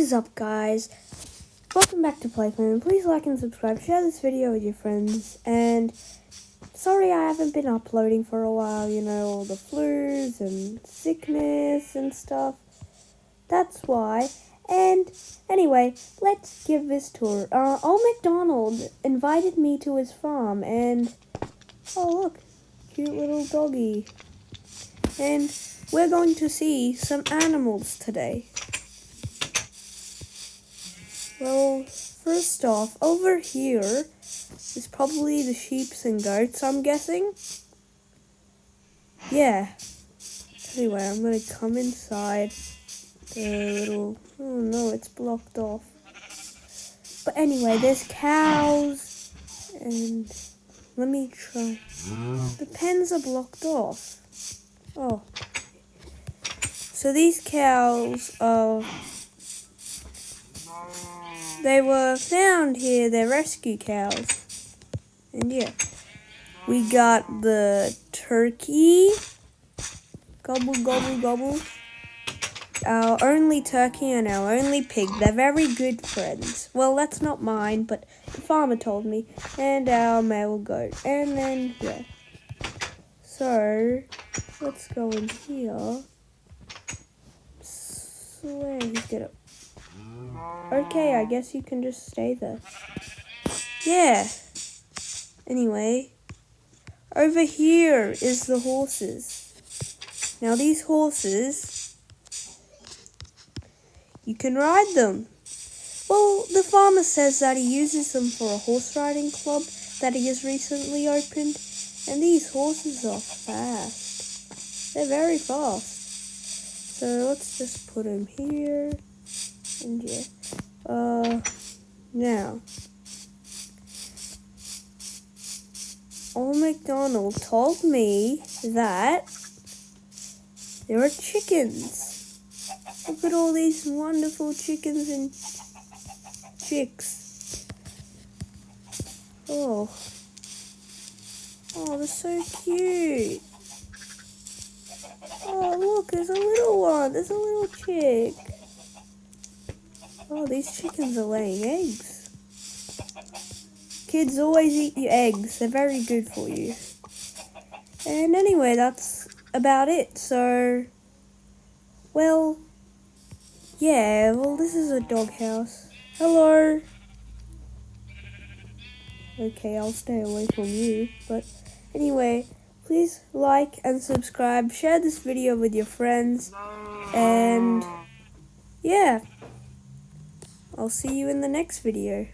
is up, guys? Welcome back to Playfam. Please like and subscribe, share this video with your friends, and sorry I haven't been uploading for a while, you know, all the flus and sickness and stuff. That's why. And anyway, let's give this tour. Old MacDonald invited me to his farm, and oh look, cute little doggy. And we're going to see some animals today. Well, first off, over here is probably the sheep and goats, I'm guessing. Yeah. Anyway, I'm going to come inside the little... Oh no, it's blocked off. But anyway, there's cows, and let me try. The pens are blocked off. Oh. So these cows are... They were found here, they're rescue cows. And yeah, we got the turkey. Gobble, gobble, gobble. Our only turkey and our only pig. They're very good friends. Well, that's not mine, but the farmer told me. And our male goat. And then, yeah. So, let's go in here. Swear he's gonna... Okay, I guess you can just stay there. Yeah. Anyway, over here is the horses. Now these horses, you can ride them. Well, the farmer says that he uses them for a horse riding club that he has recently opened. And these horses are fast. They're very fast. So let's just put them here. And yeah. Now, Old MacDonald told me that there are chickens. Look at all these wonderful chickens and chicks. Oh, they're so cute. Oh, look, there's a little one. There's a little chick. Oh, these chickens are laying eggs. Kids always eat your eggs. They're very good for you. And anyway, that's about it. So, well, yeah, well, this is a doghouse. Hello. Okay, I'll stay away from you. But anyway, please like and subscribe. Share this video with your friends. And yeah. I'll see you in the next video.